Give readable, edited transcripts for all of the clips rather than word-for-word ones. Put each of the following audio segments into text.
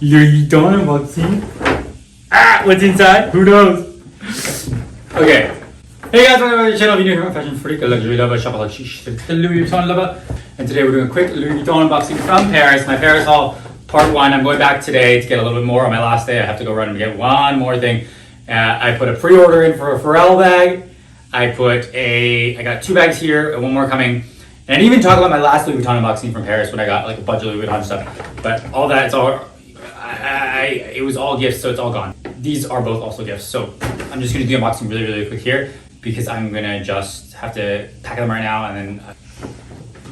Louis Vuitton unboxing. What's inside? Who knows? Okay. Hey guys, welcome to the channel. If you're new here, I'm Fashion Freak, a luxury lover, shopaholic, the Louis Vuitton lover. And today we're doing a quick Louis Vuitton unboxing from Paris. My Paris haul, part 1. I'm going back today to get a little bit more on my last day. I have to go run and get one more thing. I put a pre-order in for a Pharrell bag. I got 2 bags here and one more coming. And I didn't even talk about my last Louis Vuitton unboxing from Paris when I got like a bunch of Louis Vuitton stuff. But all that, it was all gifts, so it's all gone. These are both also gifts. So I'm just gonna do the unboxing really, really quick here because I'm gonna just have to pack them right now and then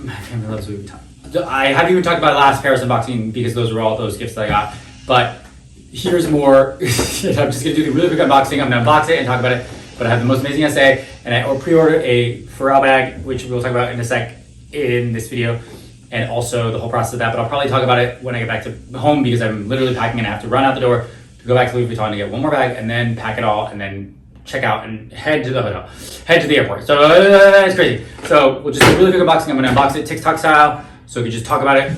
my family loves Louis Vuitton. I haven't even talked about last Paris unboxing because those were all those gifts that I got. But here's more. I'm just gonna do the really quick unboxing. I'm gonna unbox it and talk about it. But I have the most amazing essay, and I pre-ordered a Pharrell bag, which we'll talk about in a sec in this video, and also the whole process of that. But I'll probably talk about it when I get back to home because I'm literally packing and I have to run out the door to go back to Louis Vuitton to get one more bag and then pack it all and then check out and head to the hotel, head to the airport. So it's crazy. So we'll just do a really quick unboxing. I'm gonna unbox it TikTok style, so we can just talk about it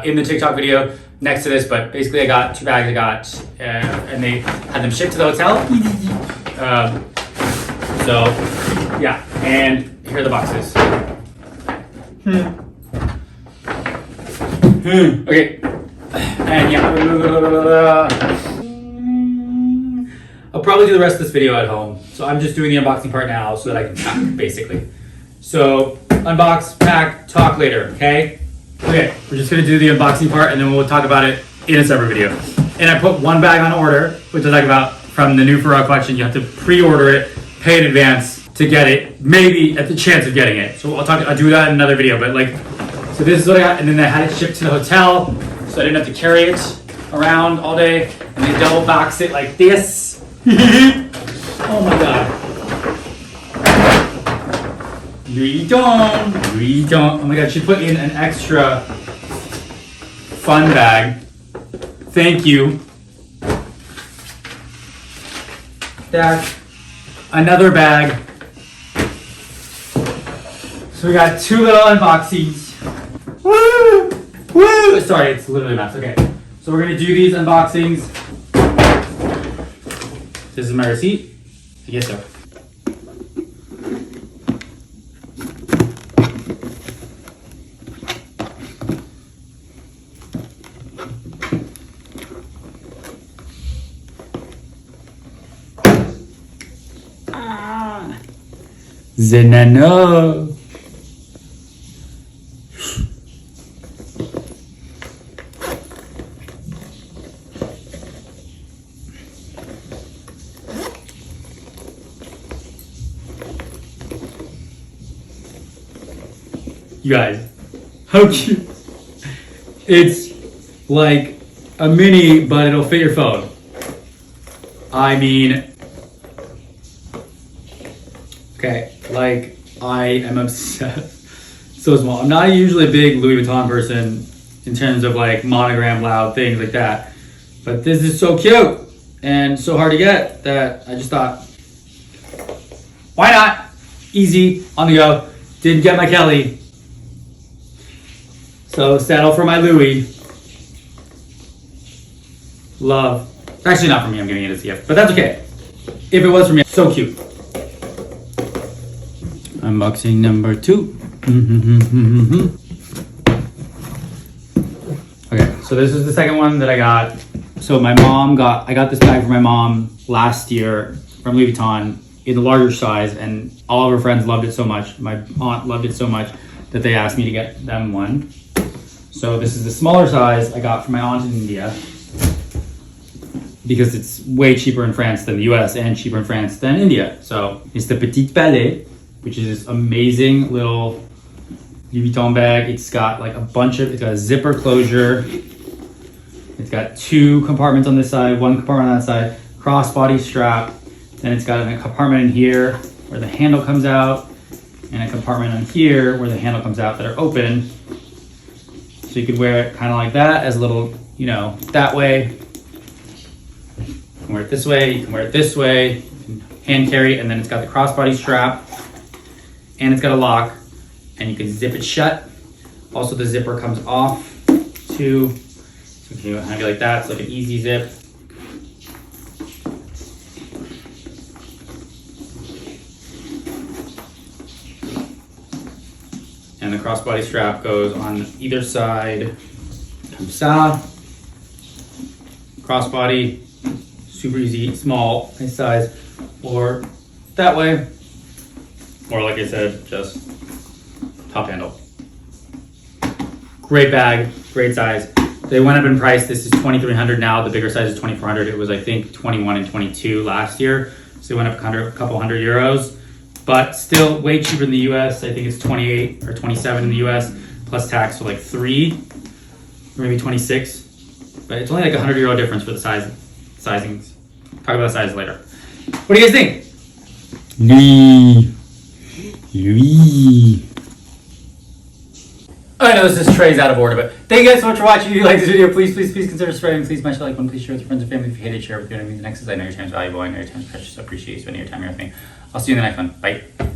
in the TikTok video next to this. But basically I got 2 bags, and they had them shipped to the hotel. So yeah, and here are the boxes. Okay, and yeah, I'll probably do the rest of this video at home. So I'm just doing the unboxing part now so that I can pack, basically. So unbox, pack, talk later, okay? Okay, we're just gonna do the unboxing part and then we'll talk about it in a separate video. And I put 1 bag on order, which I'll talk about from the new Pharrell collection. You have to pre-order it, pay in advance to get it, maybe at the chance of getting it. So I'll do that in another video, but like, so this is what I got, and then I had it shipped to the hotel, so I didn't have to carry it around all day, and they double box it like this. Oh my god. Louis Vuitton. Oh my god, she put in an extra fun bag. Thank you. That's another bag. So we got 2 little unboxings. Woo! Woo! Sorry, it's literally a mess. Okay. So we're gonna do these unboxings. This is my receipt. I guess so. Zenano. You guys, how cute. It's like a mini, but it'll fit your phone. I mean, okay, like I am obsessed. So small. I'm not usually a big Louis Vuitton person in terms of like monogram loud things like that. But this is so cute and so hard to get that I just thought, why not? Easy, on the go. Didn't get my Kelly. So settle for my Louis. Love. Actually not for me, I'm giving it as a gift, but that's okay. If it was for me, so cute. Unboxing number 2. Okay, so this is the second one that I got. So I got this bag for my mom last year from Louis Vuitton in the larger size, and all of her friends loved it so much. My aunt loved it so much that they asked me to get them one. So this is the smaller size I got from my aunt in India because it's way cheaper in France than the US and cheaper in France than India. So it's the Petit Palais, which is this amazing little Louis Vuitton bag. It's got like it's got a zipper closure. It's got 2 compartments on this side, 1 compartment on that side, crossbody strap. Then it's got a compartment in here where the handle comes out and a compartment on here where the handle comes out that are open. So you could wear it kind of like that as a little, that way. You can wear it this way, you can wear it this way, you can hand carry, and then it's got the crossbody strap and it's got a lock and you can zip it shut. Also the zipper comes off too. So if you have it like that, it's like an easy zip. And the crossbody strap goes on either side. Comme ça. Crossbody, super easy, small, nice size, or that way, or like I said, just top handle. Great bag, great size. They went up in price. This is $2,300 now. The bigger size is $2,400. It was, I think, $21 and $22 last year. So they went up a couple hundred euros, but still way cheaper in the US. I think it's 28 or 27 in the US, plus tax, so like 3 or maybe 26. But it's only like €100 difference for the sizings. Talk about size later. What do you guys think? Lui. I know this tray's out of order, but thank you guys so much for watching. If you like this video, please consider subscribing. Please smash the like button. Please share with your friends and family. If you hate it, share with your enemies. The next is I know your time is valuable. I know your time is precious. So I appreciate you spending your time here with me. I'll see you in the next one. Bye.